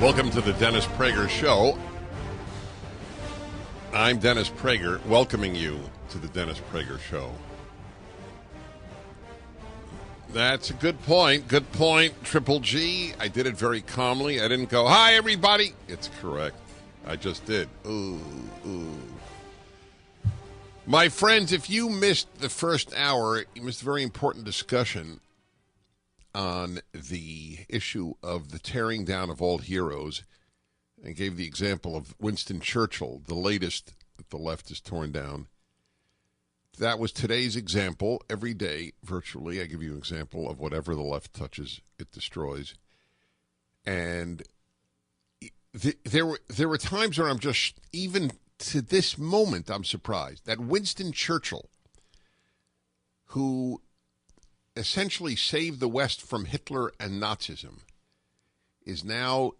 Welcome to the Dennis Prager Show. I'm Dennis Prager, welcoming you to the Dennis Prager Show. That's a good point. Good point, Triple G. I did it very calmly. I didn't go, hi, everybody. It's correct. I just did. Ooh. My friends, if you missed the first hour, you missed a very important discussion on the issue of the tearing down of all heroes, and gave the example of Winston Churchill, the latest that the left has torn down. That was today's example. Every day, virtually, I give you an example of whatever the left touches, it destroys. And there were times where I'm just, even to this moment, I'm surprised that Winston Churchill, who essentially saved the West from Hitler and Nazism, is now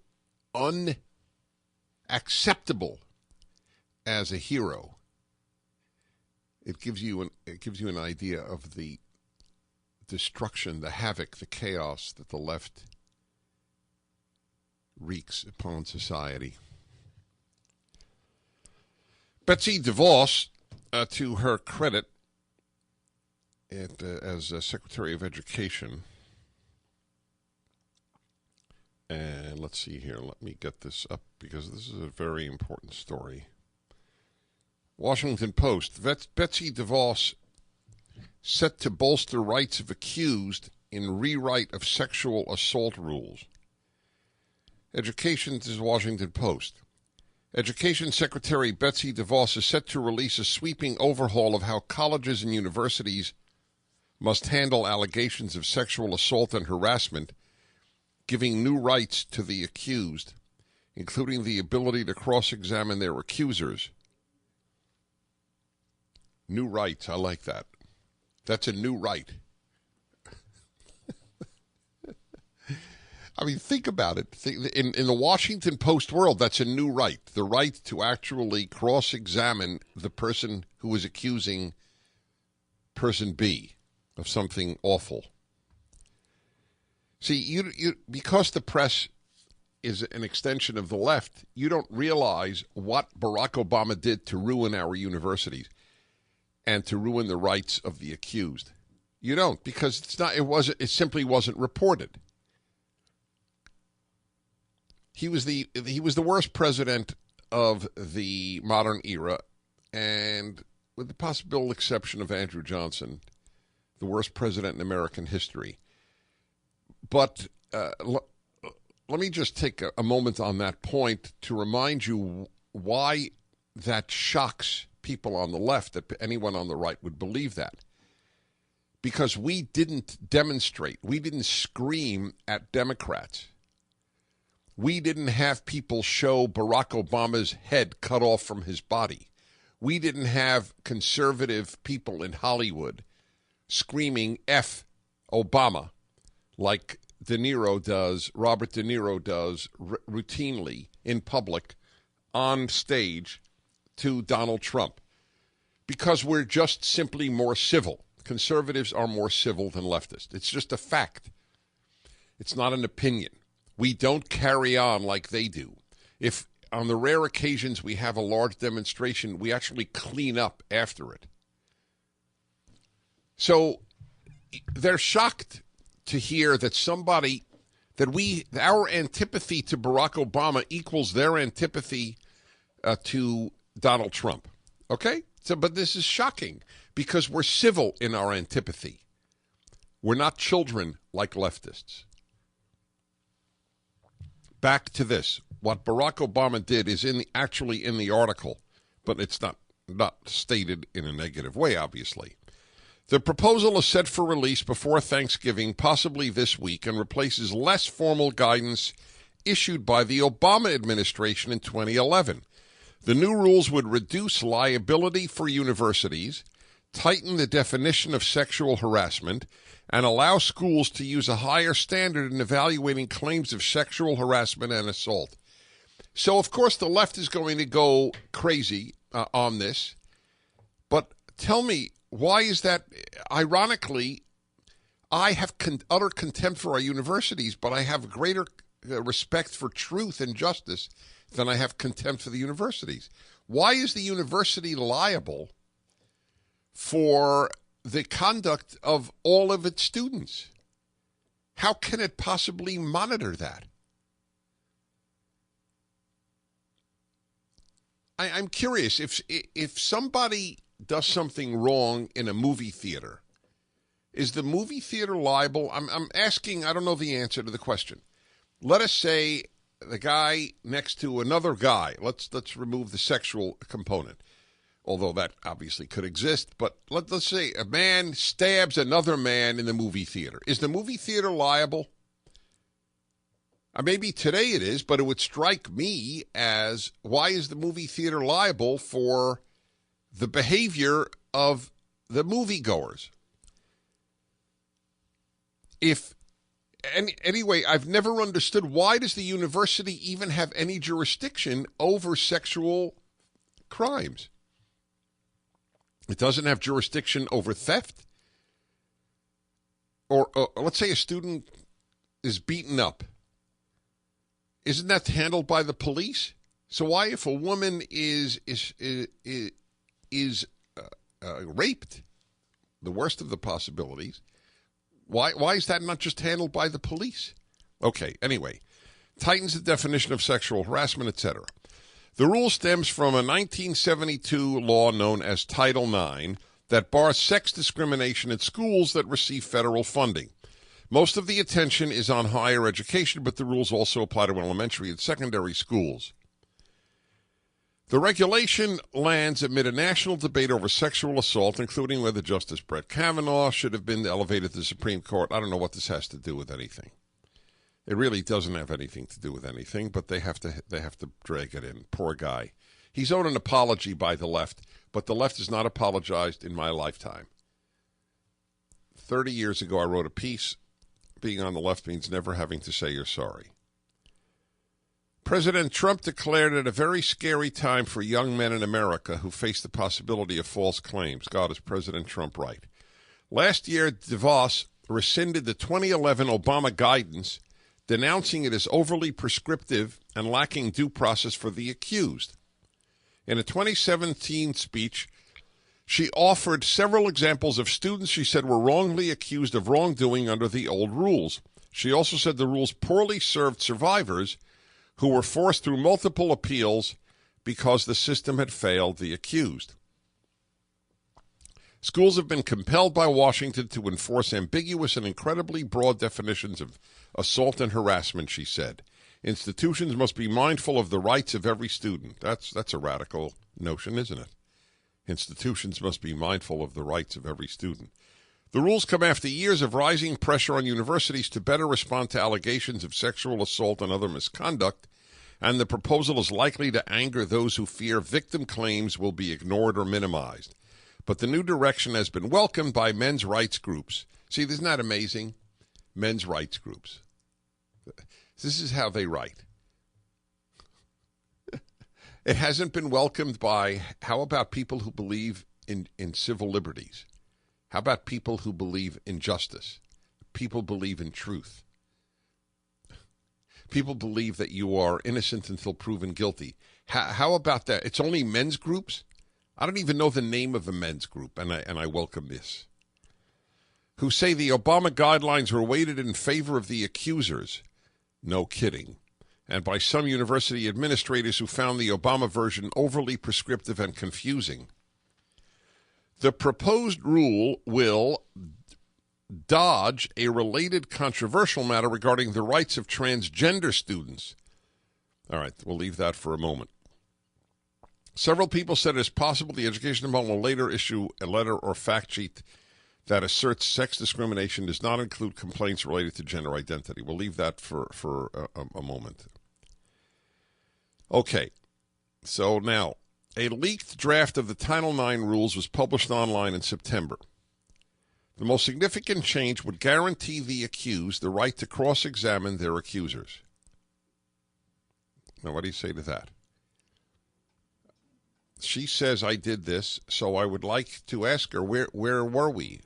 unacceptable as a hero. It gives you an idea of the destruction, the havoc, the chaos that the left wreaks upon society. Betsy DeVos, to her credit, as Secretary of Education, and let's see here, let me get this up because this is a very important story. Washington Post, Betsy DeVos set to bolster rights of accused in rewrite of sexual assault rules. Education, this is Washington Post. Education Secretary Betsy DeVos is set to release a sweeping overhaul of how colleges and universities must handle allegations of sexual assault and harassment, giving new rights to the accused, including the ability to cross-examine their accusers. New rights, I like that. That's a new right. I mean, think about it. In the Washington Post world, that's a new right. The right to actually cross-examine the person who is accusing person B of something awful. See, you because the press is an extension of the left, you don't realize what Barack Obama did to ruin our universities and to ruin the rights of the accused. You don't, because it simply wasn't reported. He was the worst president of the modern era, and with the possible exception of Andrew Johnson, the worst president in American history. But let me just take a moment on that point to remind you why that shocks people on the left, that anyone on the right would believe that. Because we didn't demonstrate, we didn't scream at Democrats. We didn't have people show Barack Obama's head cut off from his body. We didn't have conservative people in Hollywood screaming F Obama like De Niro does, Robert De Niro does routinely in public on stage to Donald Trump. Because we're just simply more civil. Conservatives are more civil than leftists. It's just a fact. It's not an opinion. We don't carry on like they do. If on the rare occasions we have a large demonstration, we actually clean up after it. So they're shocked to hear that our antipathy to Barack Obama equals their antipathy to Donald Trump. Okay? But this is shocking because we're civil in our antipathy. We're not children like leftists. Back to this. What Barack Obama did is actually in the article, but it's not stated in a negative way, obviously. The proposal is set for release before Thanksgiving, possibly this week, and replaces less formal guidance issued by the Obama administration in 2011. The new rules would reduce liability for universities, tighten the definition of sexual harassment, and allow schools to use a higher standard in evaluating claims of sexual harassment and assault. So, of course, the left is going to go crazy on this. But tell me, why is that? Ironically, I have utter contempt for our universities, but I have greater respect for truth and justice than I have contempt for the universities. Why is the university liable for the conduct of all of its students? How can it possibly monitor that? I'm curious, if somebody does something wrong in a movie theater, is the movie theater liable? I'm asking, I don't know the answer to the question. Let us say the guy next to another guy, let's remove the sexual component, although that obviously could exist, but let's say a man stabs another man in the movie theater. Is the movie theater liable? Maybe today it is, but it would strike me as, why is the movie theater liable for the behavior of the moviegoers? Anyway, I've never understood, why does the university even have any jurisdiction over sexual crimes? It doesn't have jurisdiction over theft? Or let's say a student is beaten up. Isn't that handled by the police? So why, if a woman is raped, the worst of the possibilities, why is that not just handled by the police? Okay, anyway, tightens the definition of sexual harassment, etc. The rule stems from a 1972 law known as Title IX that bars sex discrimination at schools that receive federal funding. Most of the attention is on higher education, but the rules also apply to elementary and secondary schools. The regulation lands amid a national debate over sexual assault, including whether Justice Brett Kavanaugh should have been elevated to the Supreme Court. I don't know what this has to do with anything. It really doesn't have anything to do with anything, but they have to drag it in. Poor guy. He's owed an apology by the left, but the left has not apologized in my lifetime. 30 years ago, I wrote a piece. Being on the left means never having to say you're sorry. President Trump declared it a very scary time for young men in America who face the possibility of false claims. God, is President Trump right? Last year, DeVos rescinded the 2011 Obama guidance, denouncing it as overly prescriptive and lacking due process for the accused. In a 2017 speech, she offered several examples of students she said were wrongly accused of wrongdoing under the old rules. She also said the rules poorly served survivors who were forced through multiple appeals because the system had failed the accused. Schools have been compelled by Washington to enforce ambiguous and incredibly broad definitions of assault and harassment, she said. Institutions must be mindful of the rights of every student. That's a radical notion, isn't it? Institutions must be mindful of the rights of every student. The rules come after years of rising pressure on universities to better respond to allegations of sexual assault and other misconduct, and the proposal is likely to anger those who fear victim claims will be ignored or minimized. But the new direction has been welcomed by men's rights groups. See, isn't that amazing? Men's rights groups. This is how they write. It hasn't been welcomed by, how about people who believe in civil liberties? How about people who believe in justice? People believe in truth. People believe that you are innocent until proven guilty. How about that? It's only men's groups? I don't even know the name of a men's group, and I welcome this. Who say the Obama guidelines were weighted in favor of the accusers. No kidding. And by some university administrators who found the Obama version overly prescriptive and confusing. The proposed rule will dodge a related controversial matter regarding the rights of transgender students. All right, we'll leave that for a moment. Several people said it is possible the Education Department will later issue a letter or fact sheet that asserts sex discrimination does not include complaints related to gender identity. We'll leave that for a moment. Okay, so now, a leaked draft of the Title IX rules was published online in September. The most significant change would guarantee the accused the right to cross-examine their accusers. Now, what do you say to that? She says, I did this, so I would like to ask her, where were we?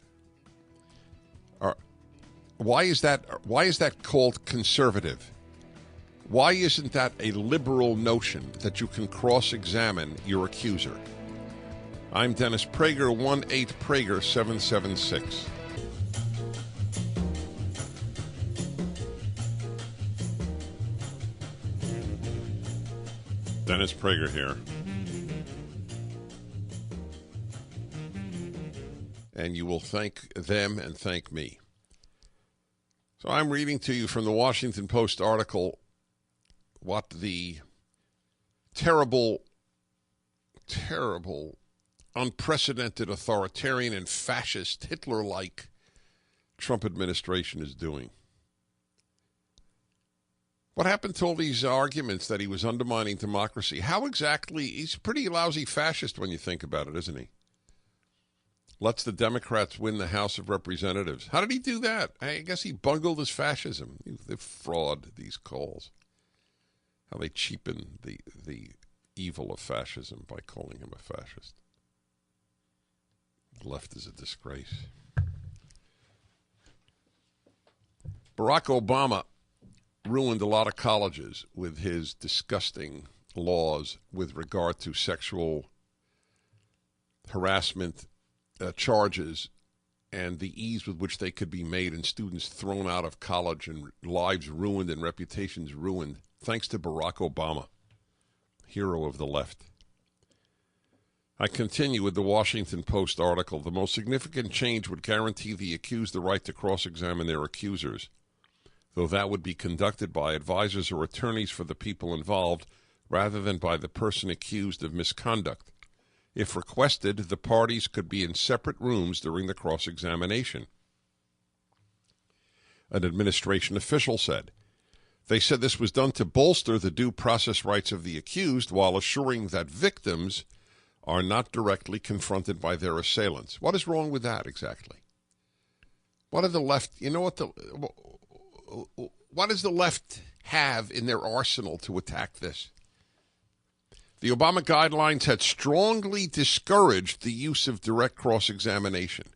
Why is that called conservative? Why isn't that a liberal notion that you can cross-examine your accuser? I'm Dennis Prager, 1-8-PRAGER-776. Dennis Prager here. And you will thank them and thank me. So I'm reading to you from the Washington Post article what the terrible, unprecedented, authoritarian, and fascist, Hitler-like Trump administration is doing. What happened to all these arguments that he was undermining democracy? How exactly? He's a pretty lousy fascist when you think about it, isn't he? Lets the Democrats win the House of Representatives. How did he do that? I guess he bungled his fascism. They fraud, these calls. How they cheapen the evil of fascism by calling him a fascist. The left is a disgrace. Barack Obama ruined a lot of colleges with his disgusting laws with regard to sexual harassment charges and the ease with which they could be made, and students thrown out of college and lives ruined and reputations ruined, thanks to Barack Obama, hero of the left. I continue with the Washington Post article. The most significant change would guarantee the accused the right to cross-examine their accusers, though that would be conducted by advisors or attorneys for the people involved rather than by the person accused of misconduct. If requested, the parties could be in separate rooms during the cross-examination. An administration official said. They said this was done to bolster the due process rights of the accused while assuring that victims are not directly confronted by their assailants. What is wrong with that exactly? What are the left, what does the left have in their arsenal to attack this? The Obama guidelines had strongly discouraged the use of direct cross-examination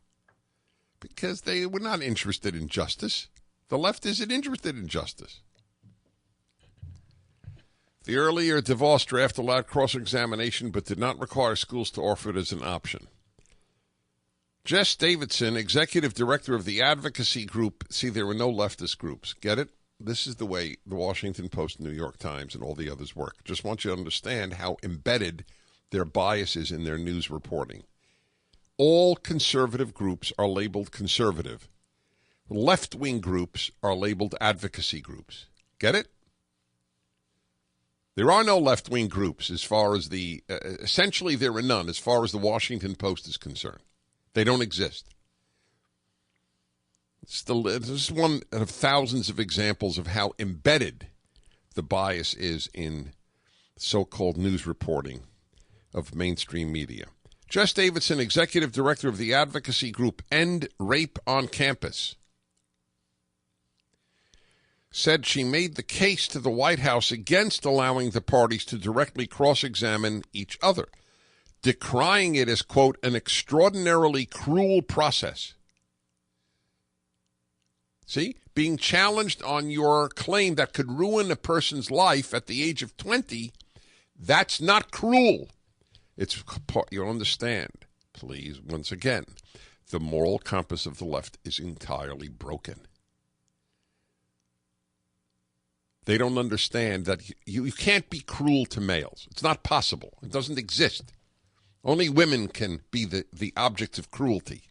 because they were not interested in justice. The left isn't interested in justice. The earlier DeVos draft allowed cross-examination but did not require schools to offer it as an option. Jess Davidson, executive director of the advocacy group, see, there were no leftist groups. Get it? This is the way the Washington Post, New York Times, and all the others work. Just want you to understand how embedded their bias is in their news reporting. All conservative groups are labeled conservative. Left-wing groups are labeled advocacy groups. Get it? There are no left-wing groups as far as essentially there are none as far as the Washington Post is concerned. They don't exist. This is one of thousands of examples of how embedded the bias is in so-called news reporting of mainstream media. Jess Davidson, executive director of the advocacy group End Rape on Campus, said she made the case to the White House against allowing the parties to directly cross-examine each other, decrying it as, quote, an extraordinarily cruel process. See, being challenged on your claim that could ruin a person's life at the age of 20, that's not cruel. It's, you understand, please, once again, the moral compass of the left is entirely broken. They don't understand that you can't be cruel to males. It's not possible. It doesn't exist. Only women can be the objects of cruelty.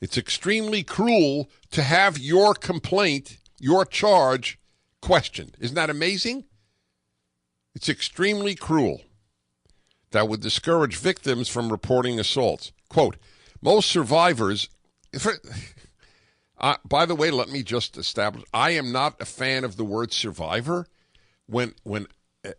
It's extremely cruel to have your complaint, your charge, questioned. Isn't that amazing? It's extremely cruel. That would discourage victims from reporting assaults. Quote, most survivors... by the way, let me just establish, I am not a fan of the word survivor.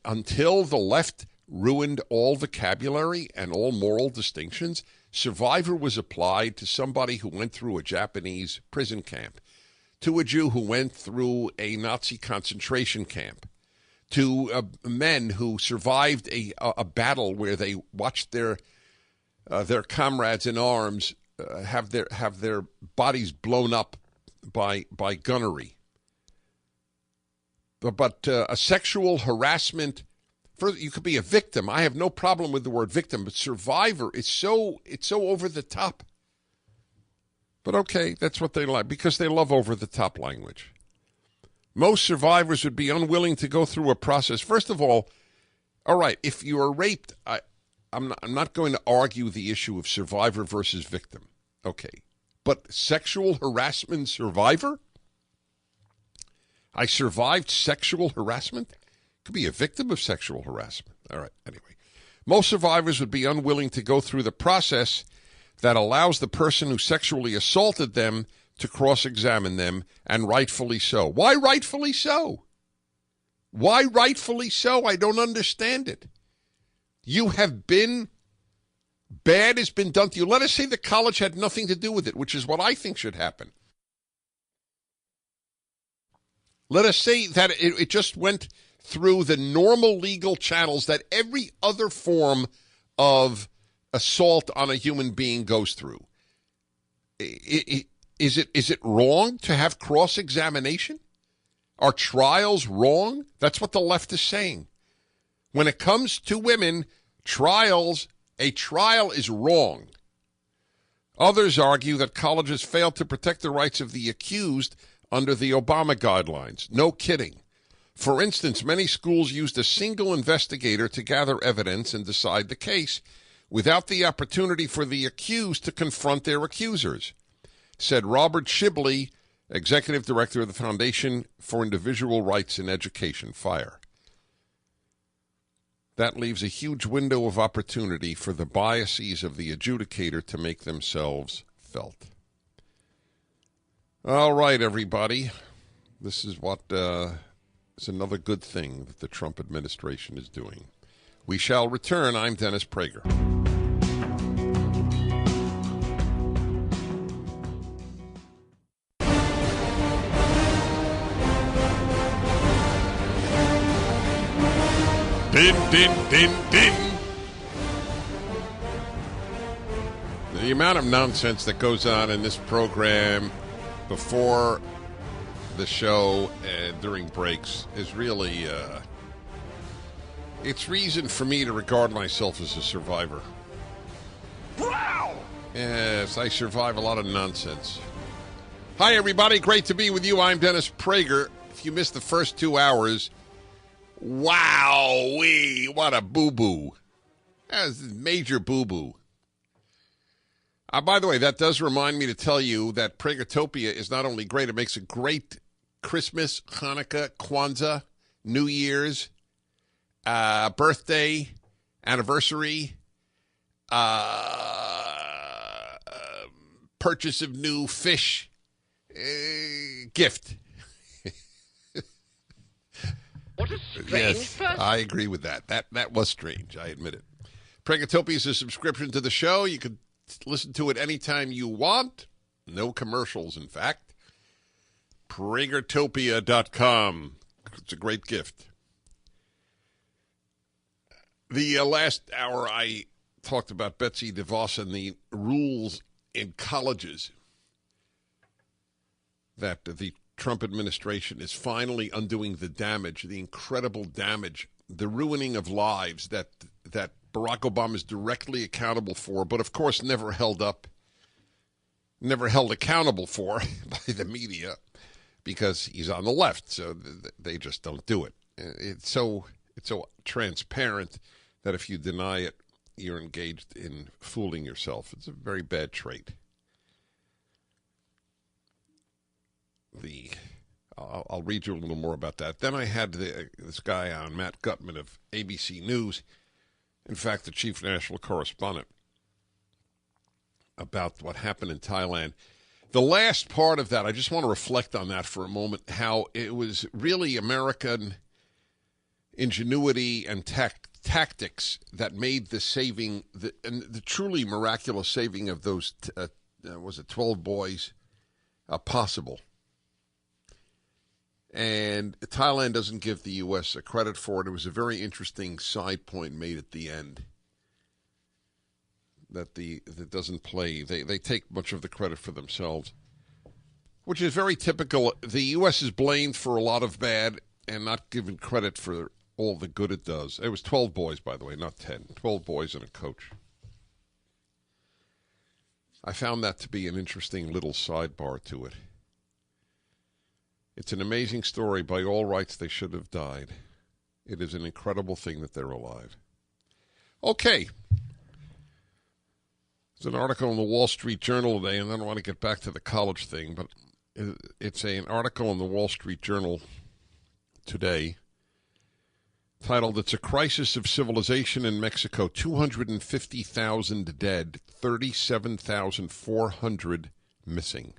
Until the left ruined all vocabulary and all moral distinctions, survivor was applied to somebody who went through a Japanese prison camp, to a Jew who went through a Nazi concentration camp, to men who survived a battle where they watched their comrades in arms have their bodies blown up by gunnery. But a sexual harassment, you could be a victim. I have no problem with the word victim, but survivor is so over the top. But okay, that's what they like, because they love over the top language. Most survivors would be unwilling to go through a process. First of all right, if you are raped, I'm not going to argue the issue of survivor versus victim. Okay. But sexual harassment survivor? I survived sexual harassment? Could be a victim of sexual harassment. All right, anyway. Most survivors would be unwilling to go through the process that allows the person who sexually assaulted them to cross-examine them, and rightfully so. Why rightfully so? Why rightfully so? I don't understand it. You have been, bad has been done to you. Let us say the college had nothing to do with it, which is what I think should happen. Let us say that it just went through the normal legal channels that every other form of assault on a human being goes through. Is it wrong to have cross-examination? Are trials wrong? That's what the left is saying. When it comes to women, a trial is wrong. Others argue that colleges fail to protect the rights of the accused under the Obama guidelines. No kidding. For instance, many schools used a single investigator to gather evidence and decide the case, without the opportunity for the accused to confront their accusers, said Robert Shibley, Executive Director of the Foundation for Individual Rights in Education, FIRE. That leaves a huge window of opportunity for the biases of the adjudicator to make themselves felt. All right, everybody. This is what is another good thing that the Trump administration is doing. We shall return. I'm Dennis Prager. Din, din, din, din. The amount of nonsense that goes on in this program before the show and during breaks is really, it's reason for me to regard myself as a survivor. Wow! Yes, I survive a lot of nonsense. Hi, everybody. Great to be with you. I'm Dennis Prager. If you missed the first 2 hours, wow-wee, what a boo-boo. That's a major boo-boo. By the way, that does remind me to tell you that Pragertopia is not only great, it makes a great Christmas, Hanukkah, Kwanzaa, New Year's, birthday, anniversary, purchase of new fish, gift. What a strange person. I agree with that. That was strange, I admit it. Pragertopia is a subscription to the show. You can listen to it anytime you want. No commercials, in fact. Pragertopia.com. It's a great gift. The last hour I talked about Betsy DeVos and the rules in colleges that the Trump administration is finally undoing the damage, the incredible damage, the ruining of lives that Barack Obama is directly accountable for, but of course never held accountable for by the media because he's on the left, so they just don't do it. It's so transparent that if you deny it, you're engaged in fooling yourself. It's a very bad trait. I'll read you a little more about that. Then I had this guy on, Matt Gutman of ABC News, in fact, the chief national correspondent, about what happened in Thailand. The last part of that, I just want to reflect on that for a moment, how it was really American ingenuity and tactics that made the saving, the truly miraculous saving of those, 12 boys possible. And Thailand doesn't give the U.S. credit for it. It was a very interesting side point made at the end that doesn't play. They take much of the credit for themselves, which is very typical. The U.S. is blamed for a lot of bad and not given credit for all the good it does. It was 12 boys, by the way, not 10. 12 boys and a coach. I found that to be an interesting little sidebar to it. It's an amazing story. By all rights, they should have died. It is an incredible thing that they're alive. Okay. There's an article in the Wall Street Journal today, and I don't want to get back to the college thing, but it's an article in the Wall Street Journal today titled, "It's a Crisis of Civilization in Mexico. 250,000 dead, 37,400 missing."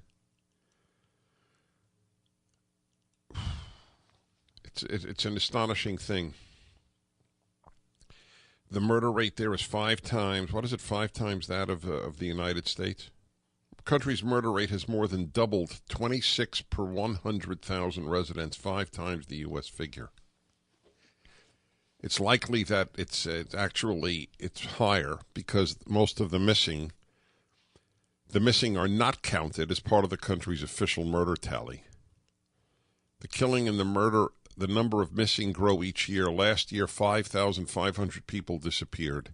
It's an astonishing thing. The murder rate there is 5 times, 5 times that of the United States? The country's murder rate has more than doubled, 26 per 100,000 residents, 5 times the U.S. figure. It's likely that it's higher because most of the missing are not counted as part of the country's official murder tally. The killing and the number of missing grow each year. Last year, 5,500 people disappeared,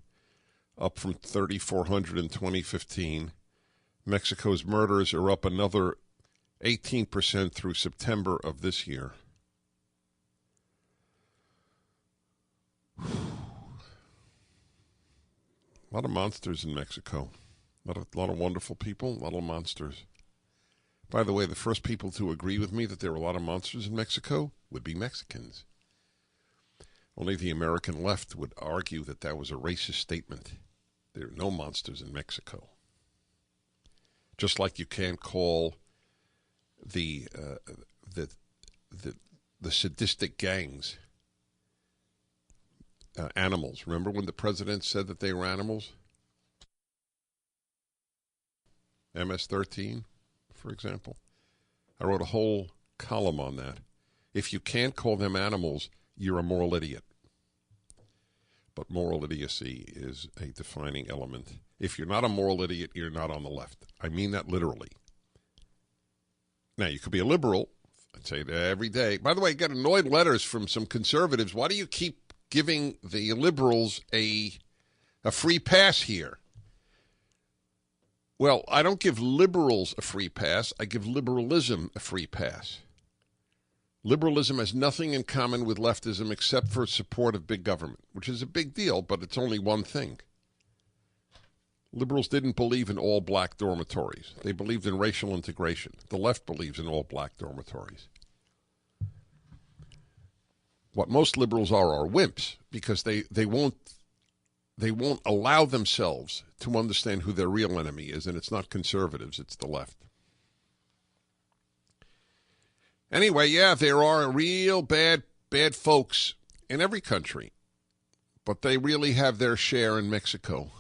up from 3,400 in 2015. Mexico's murders are up another 18% through September of this year. A lot of monsters in Mexico. A lot of wonderful people, a lot of monsters. By the way, the first people to agree with me that there are a lot of monsters in Mexico would be Mexicans. Only the American left would argue that that was a racist statement. There are no monsters in Mexico. Just like you can't call the sadistic gangs animals. Remember when the president said that they were animals? MS-13, for example. I wrote a whole column on that. If you can't call them animals, you're a moral idiot. But moral idiocy is a defining element. If you're not a moral idiot, you're not on the left. I mean that literally. Now, you could be a liberal. I'd say that every day. By the way, I get annoyed letters from some conservatives. Why do you keep giving the liberals a free pass here? Well, I don't give liberals a free pass. I give liberalism a free pass. Liberalism has nothing in common with leftism except for support of big government, which is a big deal, but it's only one thing. Liberals didn't believe in all black dormitories. They believed in racial integration. The left believes in all black dormitories. What most liberals are wimps because they won't allow themselves to understand who their real enemy is, and it's not conservatives, it's the left. Anyway, yeah, there are real bad folks in every country, but they really have their share in Mexico.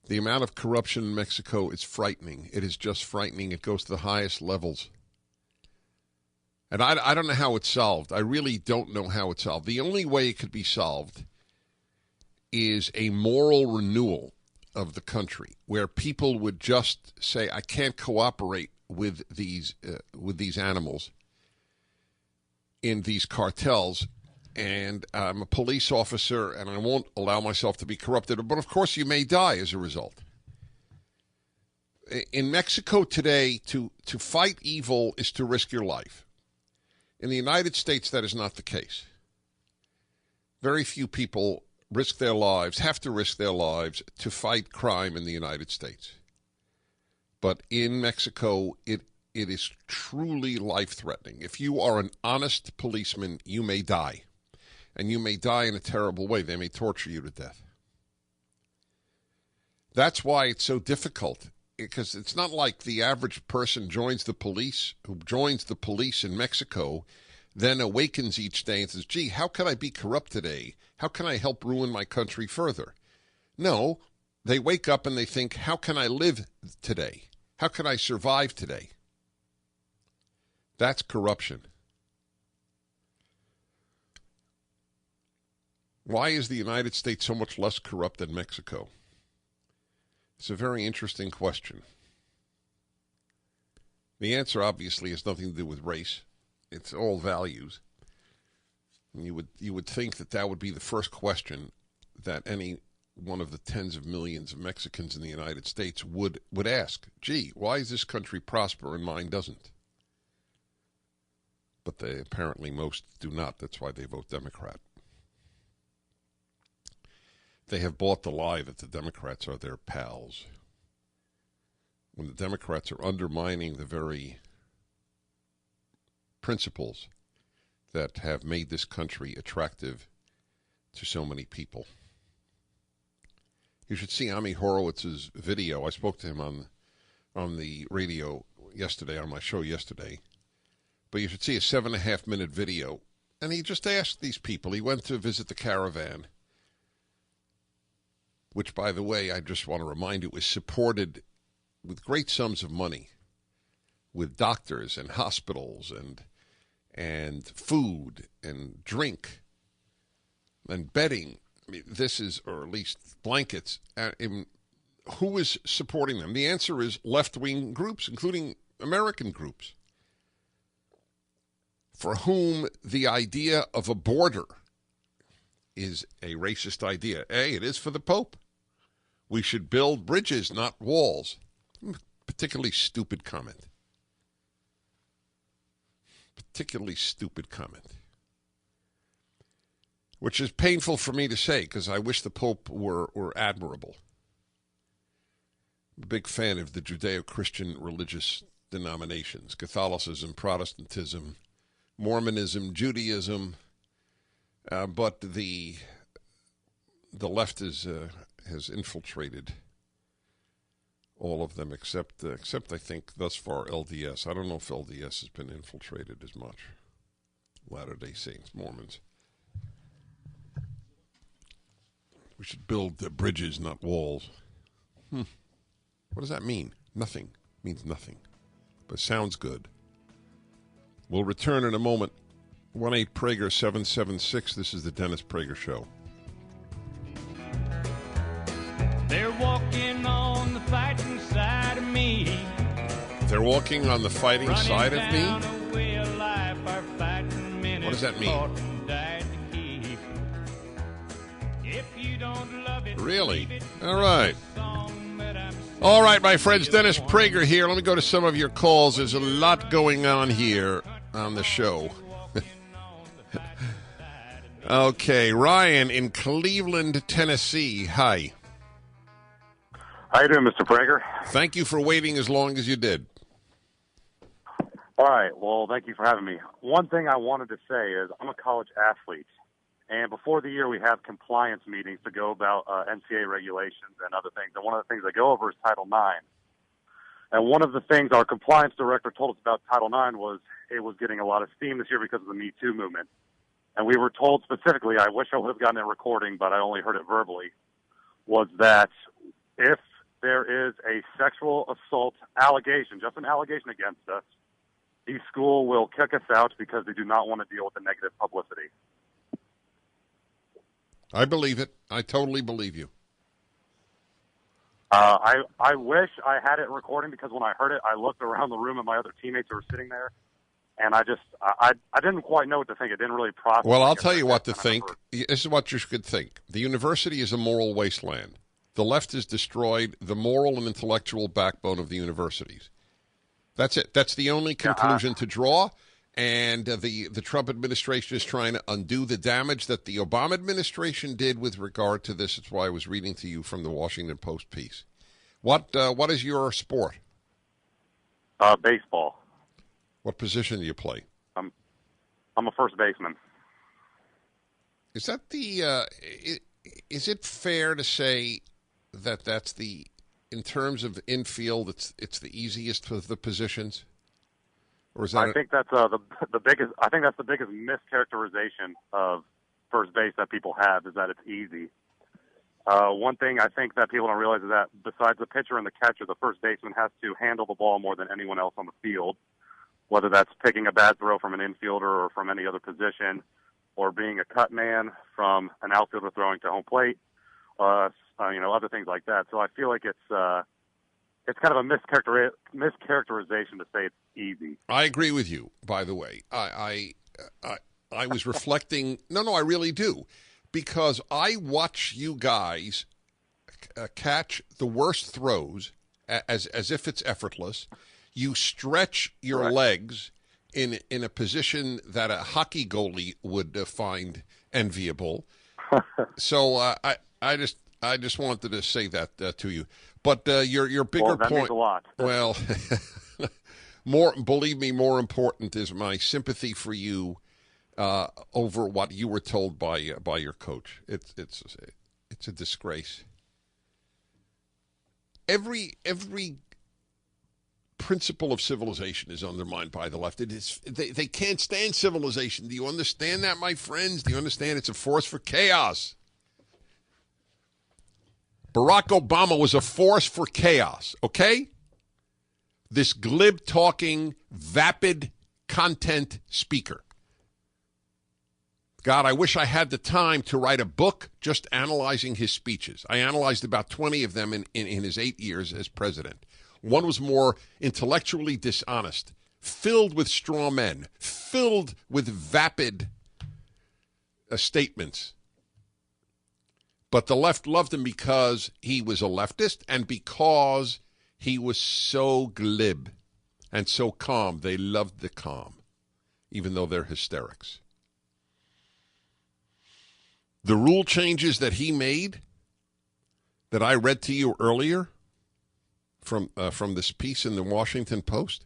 The amount of corruption in Mexico is frightening. It is just frightening. It goes to the highest levels. And I don't know how it's solved. I really don't know how it's solved. The only way it could be solved is a moral renewal of the country where people would just say, I can't cooperate with these animals in these cartels, and I'm a police officer, and I won't allow myself to be corrupted. But, of course, you may die as a result. In Mexico today, to fight evil is to risk your life. In the United States, that is not the case. Very few people have to risk their lives to fight crime in the United States. But in Mexico, it is truly life-threatening. If you are an honest policeman, you may die. And you may die in a terrible way. They may torture you to death. That's why it's so difficult. Because it's not like the average person who joins the police in Mexico, then awakens each day and says, gee, how can I be corrupt today? How can I help ruin my country further? No, they wake up and they think, how can I live today? How can I survive today? That's corruption. Why is the United States so much less corrupt than Mexico? It's a very interesting question. The answer obviously has nothing to do with race. It's all values. And you would think that would be the first question that any one of the tens of millions of Mexicans in the United States would ask. Gee, why does this country prosper and mine doesn't? But they apparently most do not. That's why they vote Democrat. They have bought the lie that the Democrats are their pals. When the Democrats are undermining the very principles that have made this country attractive to so many people. You should see Ami Horowitz's video. I spoke to him on the radio yesterday, on my show yesterday. But you should see a 7.5-minute video. And he just asked these people. He went to visit the caravan, which, by the way, I just want to remind you, is supported with great sums of money, with doctors and hospitals and food and drink and bedding. I mean, this is, or at least blankets. Who is supporting them? The answer is left-wing groups, including American groups, for whom the idea of a border is a racist idea. Hey, it is for the Pope. We should build bridges, not walls. Particularly stupid comment. Particularly stupid comment. Which is painful for me to say, because I wish the Pope were admirable. I'm a big fan of the Judeo-Christian religious denominations, Catholicism, Protestantism, Mormonism, Judaism, but the left has infiltrated all of them except I think thus far LDS. I don't know if LDS has been infiltrated as much. Latter-day Saints, Mormons. We should build bridges, not walls. What does that mean? Nothing. It means nothing. But sounds good. We'll return in a moment. 1-8-PRAGER-776. This is the Dennis Prager Show. They're walking on the fighting side of me. They're walking on the fighting side of me? What does that mean? Really? All right. All right, my friends, Dennis Prager here. Let me go to some of your calls. There's a lot going on here on the show. Okay, Ryan in Cleveland, Tennessee. Hi. How you doing, Mr. Prager? Thank you for waiting as long as you did. All right. Well, thank you for having me. One thing I wanted to say is I'm a college athlete, and before the year we have compliance meetings to go about NCAA regulations and other things. And one of the things I go over is Title IX. And one of the things our compliance director told us about Title IX was it was getting a lot of steam this year because of the Me Too movement. And we were told specifically, I wish I would have gotten a recording, but I only heard it verbally, was that if there is a sexual assault allegation, just an allegation against us, the school will kick us out because they do not want to deal with the negative publicity. I believe it. I totally believe you. I wish I had it recording because when I heard it, I looked around the room at my other teammates who were sitting there, and I didn't quite know what to think. It didn't really process. Well, I'll tell you what to think. This is what you should think. The university is a moral wasteland. The left has destroyed the moral and intellectual backbone of the universities. That's it. That's the only conclusion to draw. And the Trump administration is trying to undo the damage that the Obama administration did with regard to this. That's why I was reading to you from the Washington Post piece. What is your sport? Baseball. What position do you play? I'm a first baseman. Is that the? Is it fair to say that that's the, in terms of infield, it's the easiest of the positions? Or is that I think that's the biggest. I think that's the biggest mischaracterization of first base that people have is that it's easy. One thing I think that people don't realize is that besides the pitcher and the catcher, the first baseman has to handle the ball more than anyone else on the field, whether that's picking a bad throw from an infielder or from any other position, or being a cut man from an outfielder throwing to home plate, other things like that. So I feel like it's it's kind of a mischaracterization to say it's easy. I agree with you. By the way, I was reflecting. No, I really do, because I watch you guys catch the worst throws as if it's effortless. You stretch your legs in a position that a hockey goalie would find enviable. So I just wanted to say that to you. But your bigger that point. means a lot. Well, believe me, more important is my sympathy for you over what you were told by your coach. It's a disgrace. Every principle of civilization is undermined by the left. They can't stand civilization. Do you understand that, my friends? Do you understand it's a force for chaos? Barack Obama was a force for chaos, okay? This glib-talking, vapid content speaker. God, I wish I had the time to write a book just analyzing his speeches. I analyzed about 20 of them in his 8 years as president. One was more intellectually dishonest, filled with straw men, filled with vapid statements. But the left loved him because he was a leftist and because he was so glib and so calm. They loved the calm, even though they're hysterics. The rule changes that he made that I read to you earlier from this piece in the Washington Post,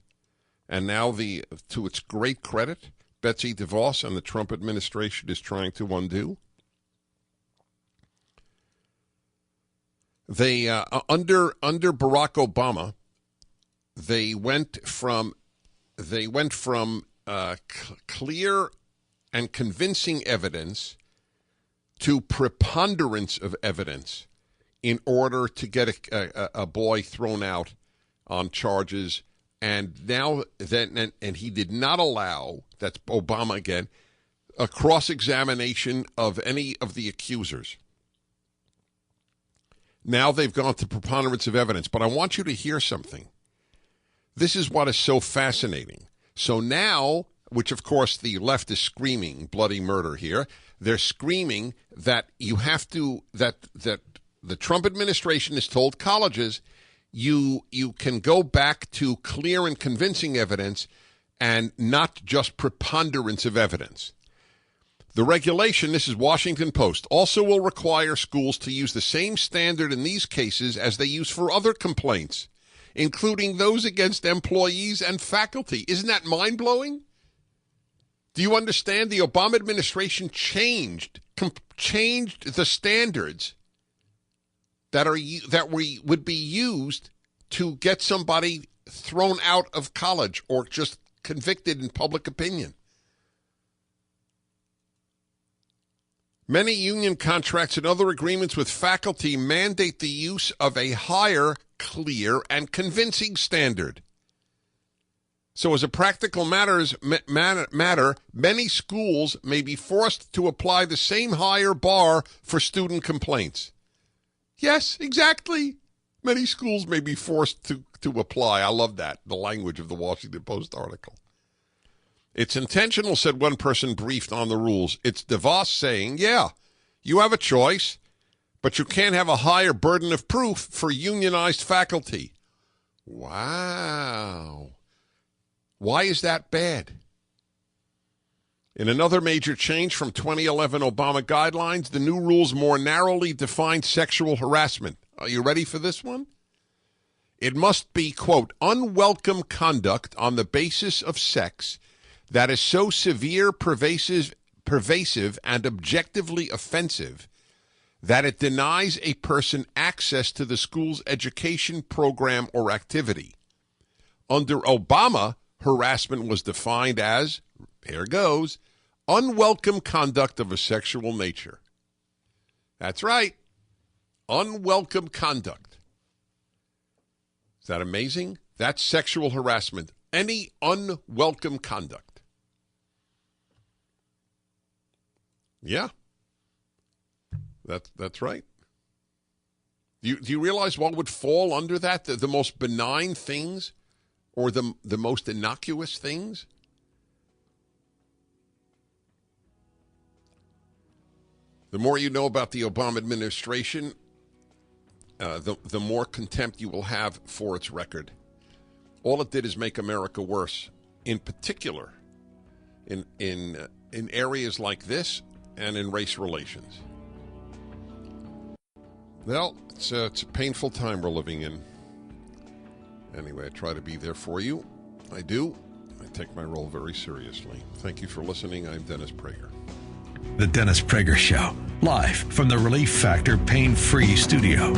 and now to its great credit, Betsy DeVos and the Trump administration is trying to undo. They under Barack Obama, they went from clear and convincing evidence to preponderance of evidence in order to get a boy thrown out on charges. And now and he did not allow, that's Obama again, a cross-examination of any of the accusers. Now they've gone to preponderance of evidence. But I want you to hear something. This is what is so fascinating. So now, which of course the left is screaming bloody murder here, they're screaming that you have to, that the Trump administration has told colleges you can go back to clear and convincing evidence and not just preponderance of evidence. The regulation, this is Washington Post, also will require schools to use the same standard in these cases as they use for other complaints, including those against employees and faculty. Isn't that mind-blowing? Do you understand? The Obama administration changed the standards that would be used to get somebody thrown out of college or just convicted in public opinion. Many union contracts and other agreements with faculty mandate the use of a higher, clear, and convincing standard. So as a practical matter, many schools may be forced to apply the same higher bar for student complaints. Yes, exactly. Many schools may be forced to apply. I love that, the language of the Washington Post article. It's intentional, said one person briefed on the rules. It's DeVos saying, yeah, you have a choice, but you can't have a higher burden of proof for unionized faculty. Wow. Why is that bad? In another major change from 2011 Obama guidelines, the new rules more narrowly define sexual harassment. Are you ready for this one? It must be, quote, unwelcome conduct on the basis of sex that is so severe, pervasive, and objectively offensive that it denies a person access to the school's education program or activity. Under Obama, harassment was defined as, here goes, unwelcome conduct of a sexual nature. That's right. Unwelcome conduct. Is that amazing? That's sexual harassment. Any unwelcome conduct. Yeah. That's right. Do you realize what would fall under that? The most benign things or the most innocuous things? The more you know about the Obama administration, the more contempt you will have for its record. All it did is make America worse, in particular in areas like this and in race relations. Well, it's a painful time we're living in. Anyway, I try to be there for you. I do. I take my role very seriously. Thank you for listening. I'm Dennis Prager. The Dennis Prager Show, live from the Relief Factor Pain-Free Studio.